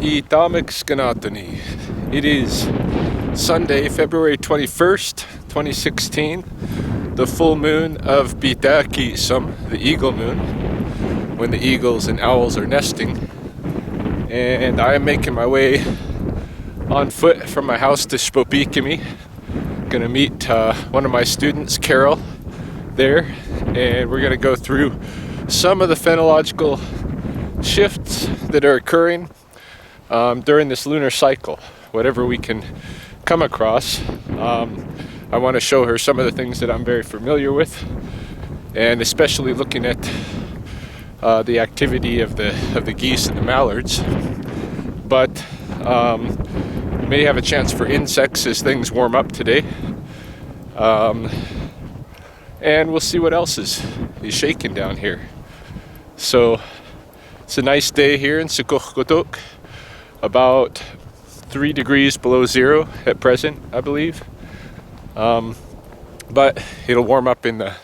Skanatani. It is Sunday, February 21st, 2016, the full moon of Bitakisum, the eagle moon, when the eagles and owls are nesting. And I am making my way on foot from my house to Spopikimi. Gonna meet one of my students, Carol, there, and we're gonna go through some of the phenological shifts that are occurring during this lunar cycle, whatever we can come across. I want to show her some of the things that I'm very familiar with, and especially looking at the activity of the geese and the mallards. But may have a chance for insects as things warm up today, and we'll see what else is shaking down here. So it's a nice day here in Sikokotok. About 3 degrees below zero at present, I believe. But it'll warm up in the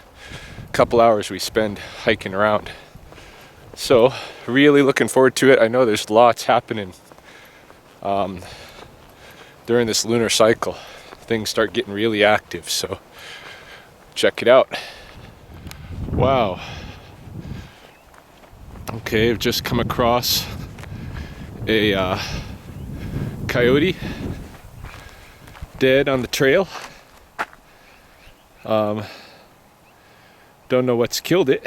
couple hours we spend hiking around. So really looking forward to it. I know there's lots happening during this lunar cycle. Things start getting really active, so check it out. Wow. Okay, I've just come across a coyote dead on the trail. Don't know what's killed it.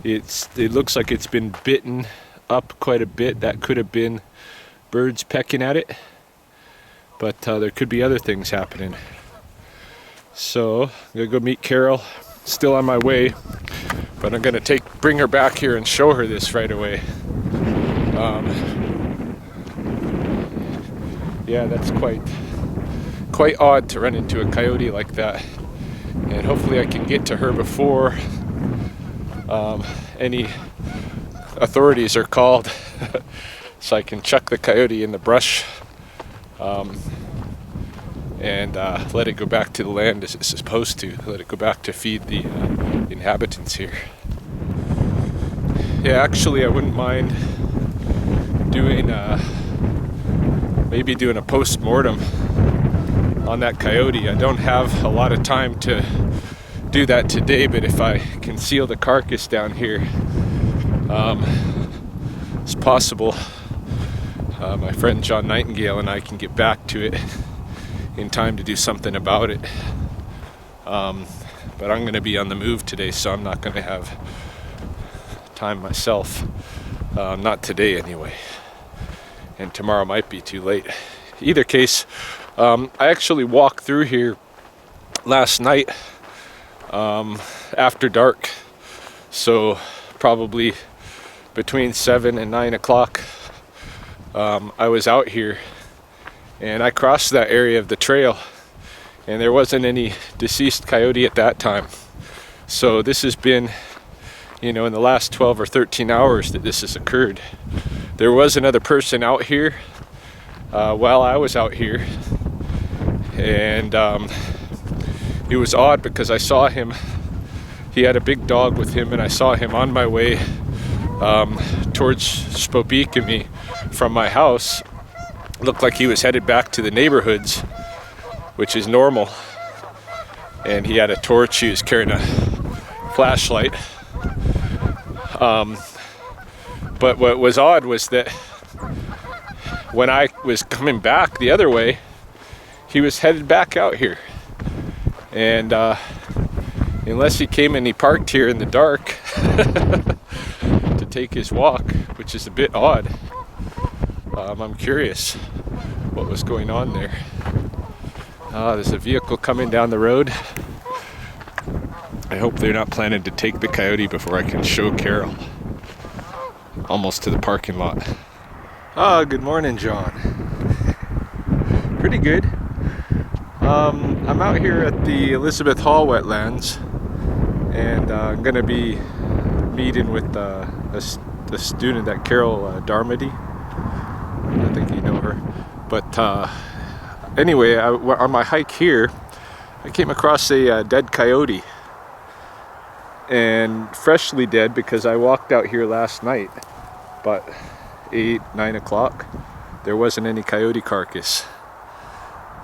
It looks like it's been bitten up quite a bit. That could have been birds pecking at it, but there could be other things happening. So I'm gonna go meet Carol. Still on my way, but I'm gonna bring her back here and show her this right away. Yeah, that's quite odd to run into a coyote like that, and hopefully I can get to her before any authorities are called, so I can chuck the coyote in the brush and let it go back to the land as it's supposed to. Let it go back to feed the inhabitants here. Yeah, actually I wouldn't mind maybe doing a post-mortem on that coyote. I don't have a lot of time to do that today, but if I conceal the carcass down here, it's possible my friend John Nightingale and I can get back to it in time to do something about it. But I'm going to be on the move today, so I'm not going to have time myself. Not today anyway. And tomorrow might be too late. Either case, I actually walked through here last night after dark. So probably between 7 and 9 o'clock, I was out here. And I crossed that area of the trail, and there wasn't any deceased coyote at that time. So this has been, in the last 12 or 13 hours that this has occurred. There was another person out here while I was out here, and it was odd because I saw him. He had a big dog with him, and I saw him on my way towards Spopikimi from my house. Looked like he was headed back to the neighborhoods, which is normal. And he had a torch. He was carrying a flashlight. But what was odd was that when I was coming back the other way, he was headed back out here. And unless he came and he parked here in the dark to take his walk, which is a bit odd. I'm curious what was going on there. There's a vehicle coming down the road. I hope they're not planning to take the coyote before I can show Carol. Almost to the parking lot. Good morning, John. Pretty good. I'm out here at the Elizabeth Hall Wetlands, and I'm going to be meeting with a student at Carol Darmody. I think you know her. But anyway, on my hike here, I came across a dead coyote. And freshly dead because I walked out here last night. about 8, 9 o'clock, there wasn't any coyote carcass.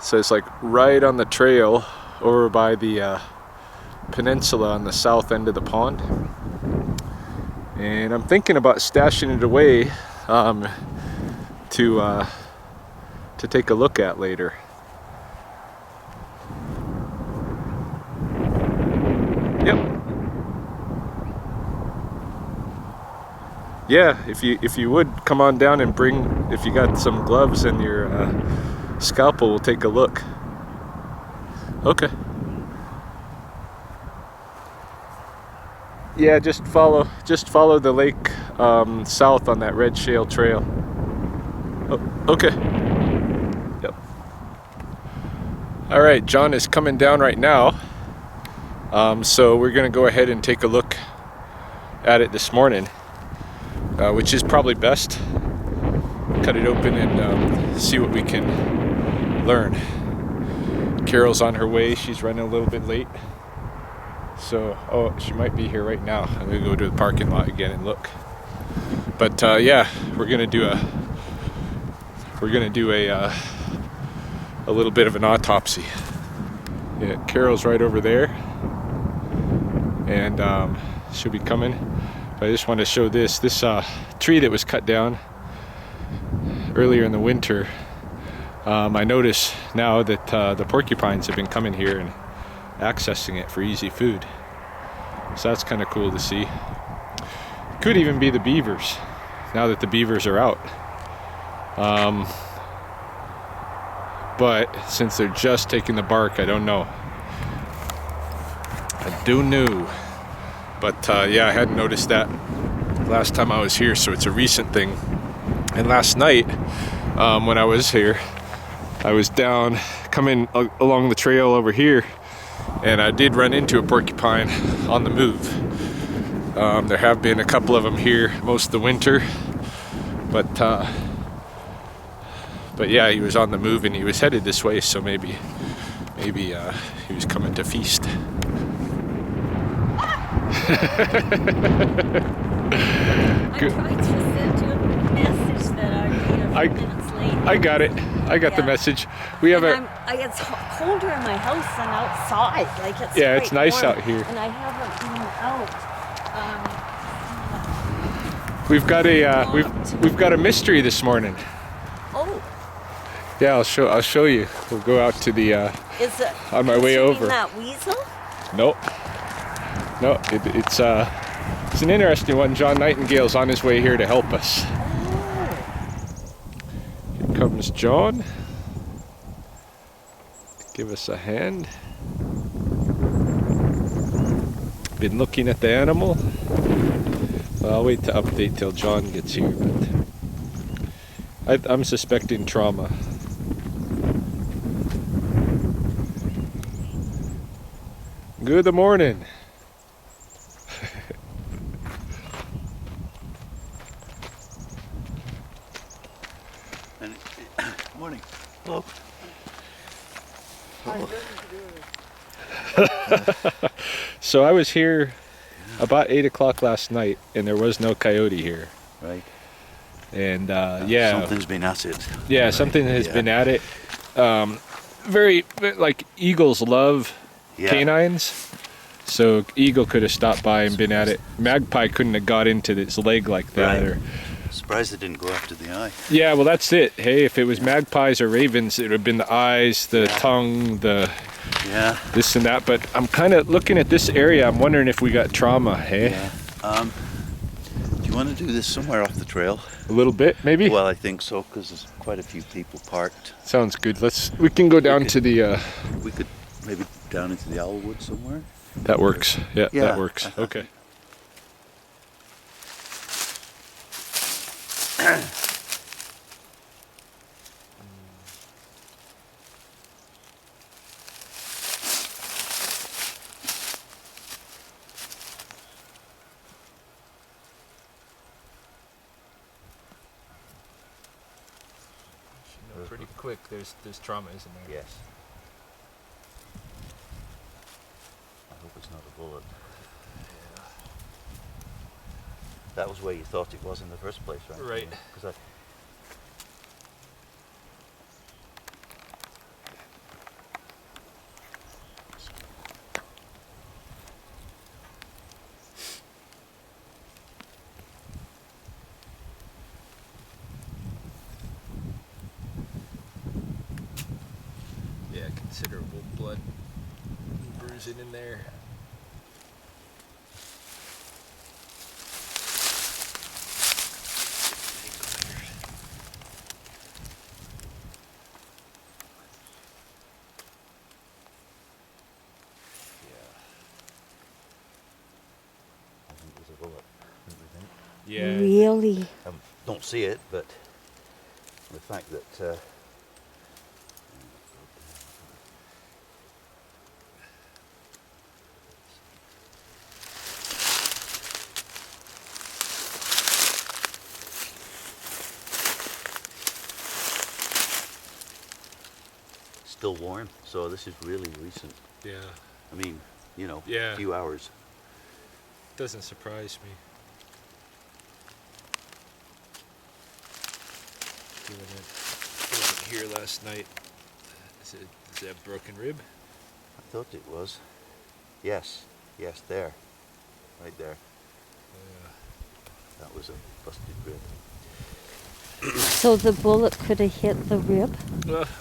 So it's like right on the trail over by the peninsula on the south end of the pond. And I'm thinking about stashing it away to take a look at later. Yep. Yeah, if you would come on down and bring, if you got some gloves and your scalpel, we'll take a look. Okay. Yeah, just follow the lake south on that red shale trail. Oh, okay. Yep. All right, John is coming down right now. So we're gonna go ahead and take a look at it this morning, which is probably best. Cut it open and see what we can learn. Carol's on her way. She's running a little bit late. So, oh, she might be here right now. I'm gonna go to the parking lot again and look. But yeah, we're gonna do a little bit of an autopsy. Yeah, Carol's right over there, and she'll be coming. But I just want to show this tree that was cut down earlier in the winter. I notice now that the porcupines have been coming here and accessing it for easy food. So that's kind of cool to see. Could even be the beavers, now that the beavers are out. But since they're just taking the bark, I don't know. I don't know. But yeah, I hadn't noticed that last time I was here, so it's a recent thing. And last night, when I was here, I was down, coming along the trail over here, and I did run into a porcupine on the move. There have been a couple of them here most of the winter, but yeah, he was on the move and he was headed this way, so maybe he was coming to feast. I tried to send you a message that I'd be a few minutes late. I got it. I got the message. We have it's colder in my house than outside. Like it's it's nice warm, out here. and I haven't been out. We've got a mystery this morning. Oh. Yeah, I'll show you. We'll go out to the Is it on my way over. That weasel? Nope. No, it's an interesting one. John Nightingale's on his way here to help us. Oh. Here comes John. Give us a hand. Been looking at the animal. Well, I'll wait to update till John gets here, but I'm suspecting trauma. Good morning. Morning. Hello. So I was here about 8 o'clock last night, and there was no coyote here. Right. And yeah, something's been at it. Yeah, right. Something has been at it. Very like eagles love canines, so eagle could have stopped by and been at it. Magpie couldn't have got into its leg like that. Right. Or surprised it didn't go after the eye. Yeah, well that's it. Hey, if it was magpies or ravens, it would have been the eyes, the tongue, the this and that. But I'm kind of looking at this area. I'm wondering if we got trauma. Hey. Yeah. Do you want to do this somewhere off the trail? A little bit, maybe. Well, I think so, because there's quite a few people parked. Sounds good. We can go down to the. We could maybe down into the Owlwood somewhere. That works. Yeah, that works. Okay. Pretty quick. There's trauma, isn't there? Yes. I hope it's not a bullet. That was where you thought it was in the first place, right? Right. Because Yeah, considerable blood bruising in there. I think there's a bullet. Don't you think? Yeah. Really? Don't see it, but the fact that still warm, so this is really recent. Yeah. I mean, you know, Yeah. a few hours. Doesn't surprise me. He wasn't here last night. Is that a broken rib? I thought it was. Yes, yes, there. Right there. That was a busted rib. So the bullet could have hit the rib?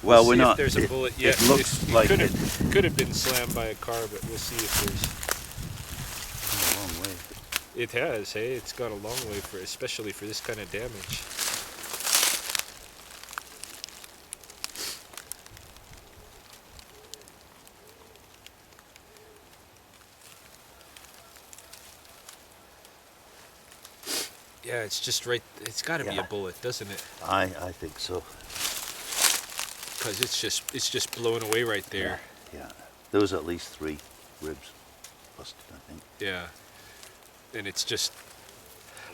Well, see we're if not. there's a bullet yet. It looks like could it. have been slammed by a car, but we'll see if there's. A long way. It has, hey. It's got a long way for, especially for this kind of damage. Yeah, it's just right. It's got to be a Yeah. bullet, doesn't it? I think so. Because it's just blown away right there. Yeah. There was at least 3 ribs busted, I think. Yeah. And it's just.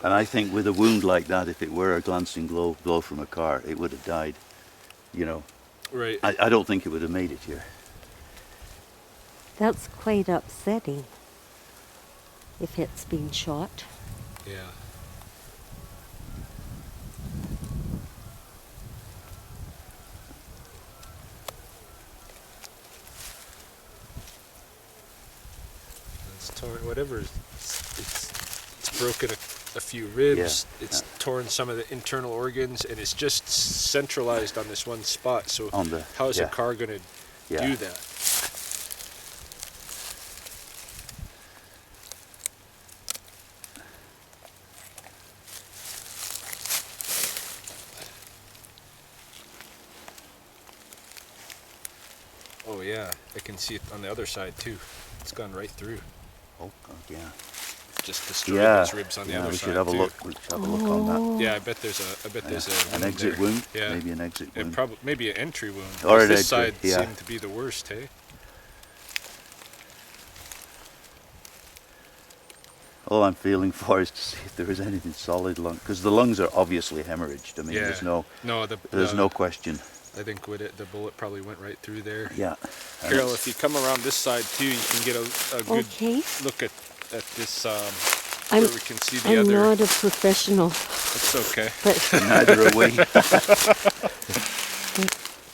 And I think with a wound like that, if it were a glancing blow from a car, it would have died. You know. Right. I don't think it would have made it here. That's quite upsetting if it's been shot. Yeah. It's torn. Whatever. It's broken a few ribs. Yeah, It's torn some of the internal organs, and it's just centralized on this one spot. So On the- how is a yeah. car going to Yeah. do that? Oh yeah, I can see it on the other side too. It's gone right through. Oh, God, yeah. Just destroyed Yeah. those ribs on the Yeah, other we side should have a too. look. We should have a look on that. Yeah, I bet there's a An wound exit there. wound? Yeah, Maybe an exit and wound. probably maybe an entry wound. Or 'cause an this entry, side yeah. seemed to be the worst, hey? All I'm feeling for is to see if there is anything solid lung, because the lungs are obviously hemorrhaged. I mean, Yeah. there's no there's no question. I think the bullet probably went right through there. Yeah. And Carol, it's- if you come around this side too, you can get a good Okay. look at this I'm, where we can see the I'm other. not a professional, It's okay. but neither are we.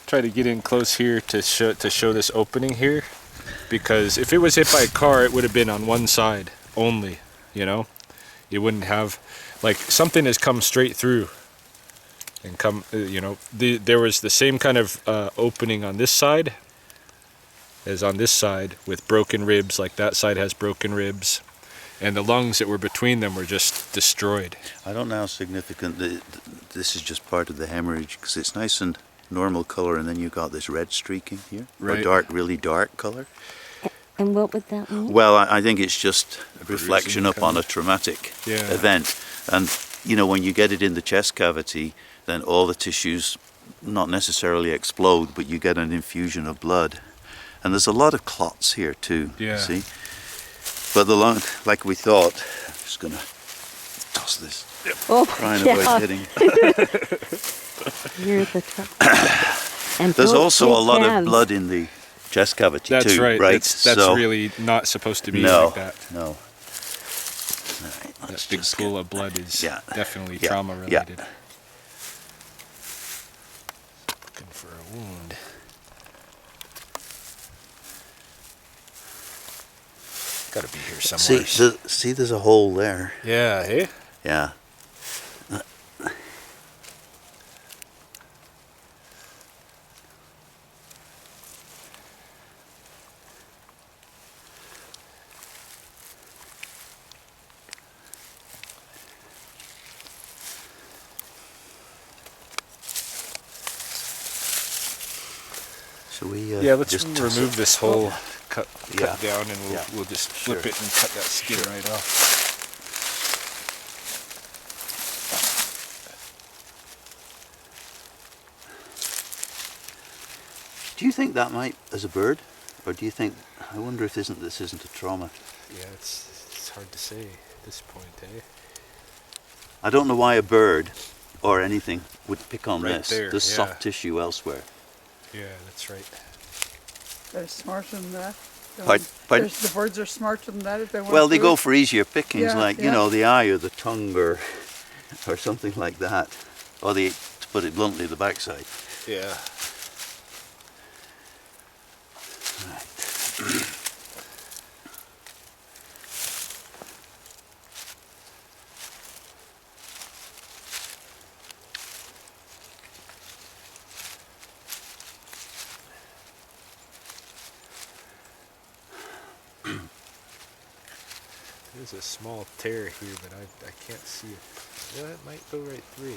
Try to get in close here to show this opening here, because if it was hit by a car, it would have been on one side only. You know, you wouldn't have, like, something has come straight through and come. You know, there was the same kind of opening on this side as on this side with broken ribs. Like that side has broken ribs, and the lungs that were between them were just destroyed. I don't know how significant this is just part of the hemorrhage, because it's nice and normal color, and then you got this red streaking here, Right. or dark, really dark color. and what would that mean? Well, I think it's just a bruising reflection upon a traumatic Yeah. event. And, you know, when you get it in the chest cavity, then all the tissues not necessarily explode, but you get an infusion of blood. And there's a lot of clots here too, Yeah. see? But the lung, like we thought, I'm just going to toss this, Oh, try and yeah. avoid hitting. You're the top. And There's don't also a shake lot of hands. blood in the chest cavity That's too, right. right? That's So- really not supposed to be no, like that. no. All right, That big pool of blood is definitely Yeah. trauma Yeah. related. Looking for a wound. Gotta be here somewhere. See, there's a hole there. Yeah, hey? Yeah. Shall we? Yeah, let's just toss remove it? this whole cut Yeah. down, and Yeah. we'll just flip Sure. it and cut that skin right off. Do you think that might, as a bird, or do you think? I wonder if this isn't a trauma. Yeah, it's hard to say at this point, eh? I don't know why a bird or anything would pick on Right this. there, There's yeah. soft tissue elsewhere. Yeah, that's right. They're smarter than that. Pardon? The birds are smarter than that if they want Well, they food. go for easier pickings, Yeah, like you yeah. know, the eye or the tongue or something like that, or to put it bluntly, the backside. Yeah. There's a small tear here, but I can't see it. Yeah, it might go right through.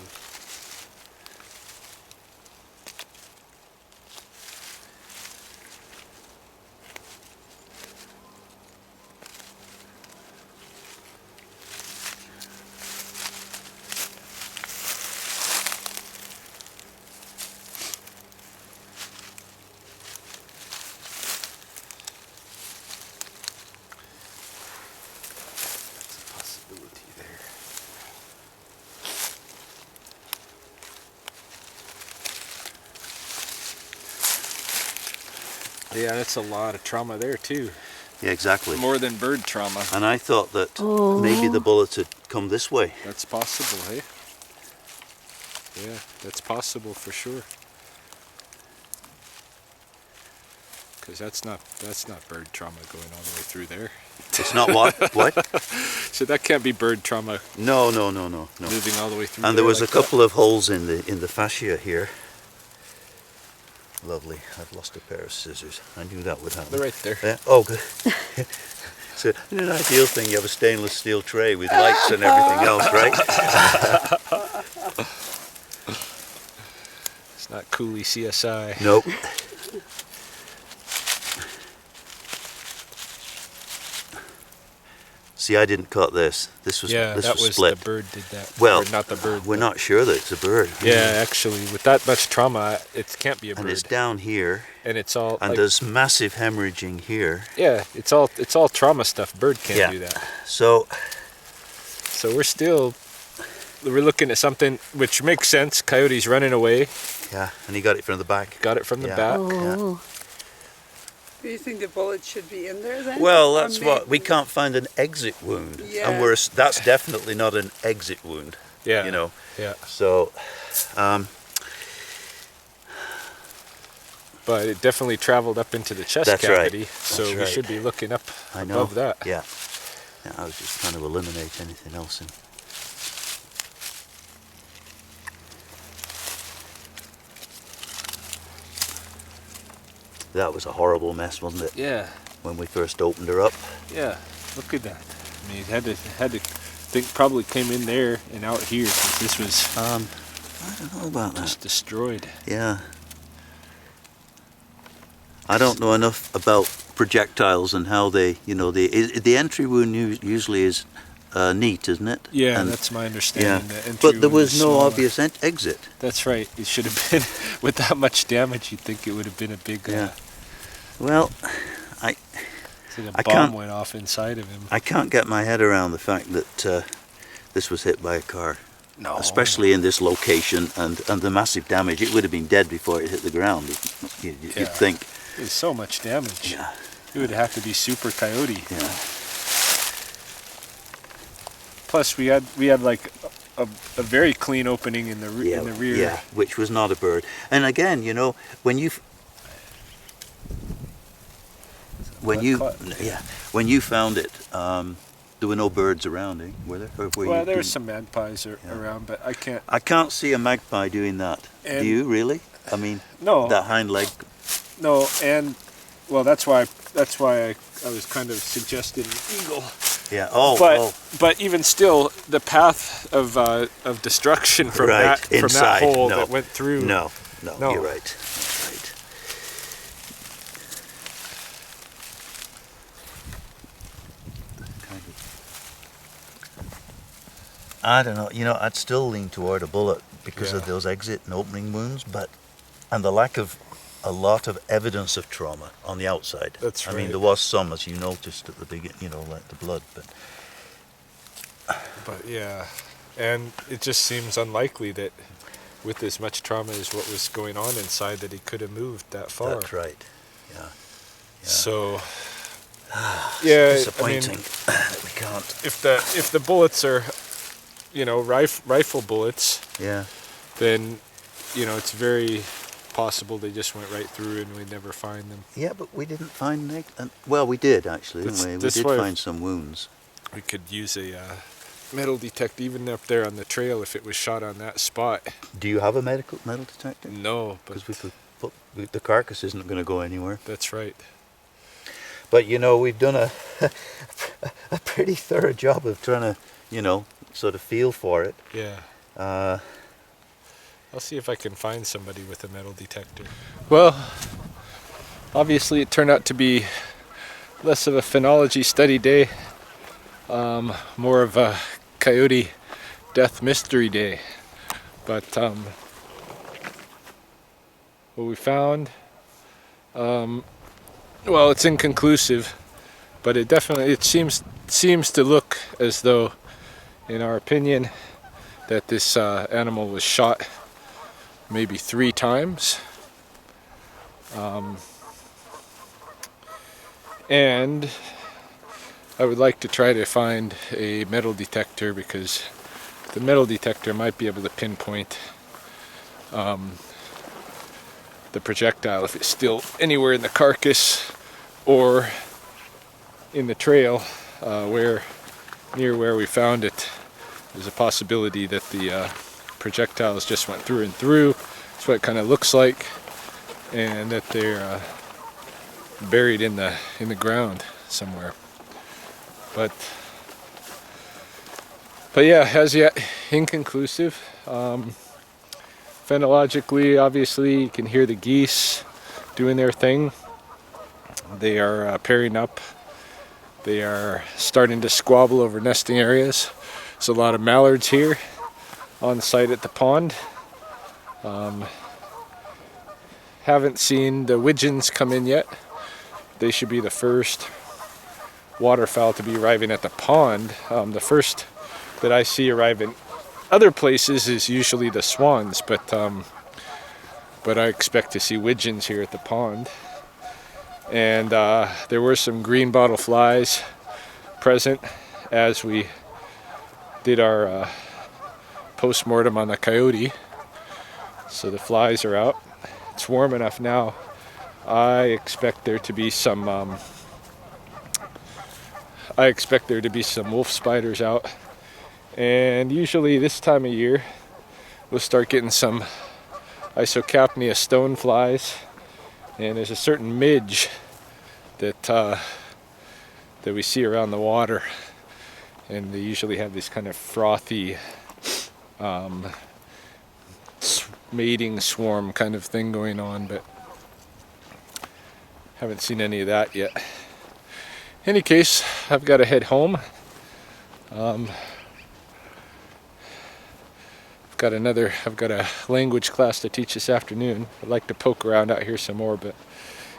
Possibility there. Yeah, that's a lot of trauma there too. Yeah, exactly. More than bird trauma. And I thought that maybe the bullets had come this way. That's possible, hey? Yeah, that's possible for sure. Because that's not bird trauma going all the way through there. It's not what? What? So that can't be bird trauma No. moving all the way through. And there was like a couple of holes in the fascia here. Lovely. I've lost a pair of scissors. I knew that would happen. They're right there. Yeah. Oh, good. So in an ideal thing, you have a stainless steel tray with lights and everything else, right? It's not Cooley CSI. Nope. See, I didn't cut this. This was Yeah, this that was was split. the bird did that. Well, Or not the bird. We're but- not sure that it's a bird. Yeah, actually, with that much trauma, it can't be a And bird. it's down here, And it's all. and like, there's massive hemorrhaging here. yeah, it's all trauma stuff. Bird can't Yeah. do that. So So we're looking at something which makes sense. Coyote's running away. yeah, and he got it from the back. Got it from the Yeah. back. Do you think the bullet should be in there then? Well, that's On what we can't find an exit wound, Yeah. and that's definitely not an exit wound. Yeah. You know, Yeah. so But it definitely traveled up into the chest That's right. cavity. So That's we right. should be looking up I know above that. Yeah. Yeah, I was just trying to eliminate anything else. That was a horrible mess, wasn't it? Yeah. When we first opened her up. Yeah. Look at that. I mean, it had to think probably came in there and out here because this was I don't know about that. just destroyed. Yeah. I don't know enough about projectiles and how they, the entry wound usually is neat, isn't it? Yeah, And- that's my yeah. understanding. The entry But there wound was is no smaller. obvious exit. That's right. It should have been with that much damage. You'd think it would have been a big. Yeah. Well, It's like a I bomb can't- went off inside of him. I can't get my head around the fact that this was hit by a car. No. Especially in this location and the massive damage. It would have been dead before it hit the ground, you'd Yeah. think. There's so much damage. Yeah. It would have to be super coyote. Yeah. plus we had like a very clean opening in the rear. Yeah, which was not a bird. And again, you know, when you found it, there were no birds around, eh? Were there? Or were Well, you there were doing- some magpies around, but I can't. I can't see a magpie doing that. Do And- you really? I mean, No, that hind leg. no, and well, that's why I was kind of suggesting an eagle. Yeah. But even still, the path of destruction from Right, that inside, hole no. that went through. No, No. you're right. That's right. I don't know. You know, I'd still lean toward a bullet because of Yeah. those exit and opening wounds, and the lack of a lot of evidence of trauma on the outside. That's I mean, right. there was some, as you noticed at the beginning, you know, like the blood, but But yeah, and it just seems unlikely that with as much trauma as what was going on inside that he could have moved that far. that's right. Yeah. So yeah, Disappointing I mean, that we can't. if the bullets are, you know, rifle bullets, Yeah. then you know it's very possible they just went right through and we'd never find them. Yeah, but we didn't find well, we did actually, didn't we? We That's did why- find some wounds. We could use a metal detector even up there on the trail if it was shot on that spot. Do you have a metal detector? No, but Because we could put the carcass isn't going to go anywhere. that's right. But you know, we've done a a pretty thorough job of trying to, you know, sort of feel for it. Yeah. I'll see if I can find somebody with a metal detector. Well, obviously it turned out to be less of a phenology study day, more of a coyote death mystery day. But what we found, well, it's inconclusive, but it seems to look as though, in our opinion, that this animal was shot maybe 3 times. And I would like to try to find a metal detector because the metal detector might be able to pinpoint the projectile if it's still anywhere in the carcass or in the trail near where we found it. There's a possibility that the projectiles just went through and through. That's what it kind of looks like, and that they're buried in the ground somewhere. But yeah, as yet inconclusive. Phenologically, obviously, you can hear the geese doing their thing. They are pairing up. They are starting to squabble over nesting areas. There's a lot of mallards here on site at the pond. Haven't seen the widgeons come in yet. They should be the first waterfowl to be arriving at the pond. The first that I see arriving other places is usually the swans, but I expect to see widgeons here at the pond. And there were some green bottle flies present as we did our post-mortem on the coyote. So the flies are out. It's warm enough now. I expect there to be some wolf spiders out. And usually this time of year we'll start getting some isocapnia stoneflies, and there's a certain midge that we see around the water, and they usually have this kind of frothy mating swarm kind of thing going on, but haven't seen any of that yet. In any case, I've got to head home. I've got a language class to teach this afternoon. I'd like to poke around out here some more,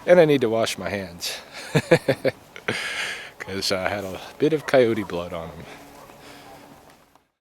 and I need to wash my hands because I had a bit of coyote blood on them.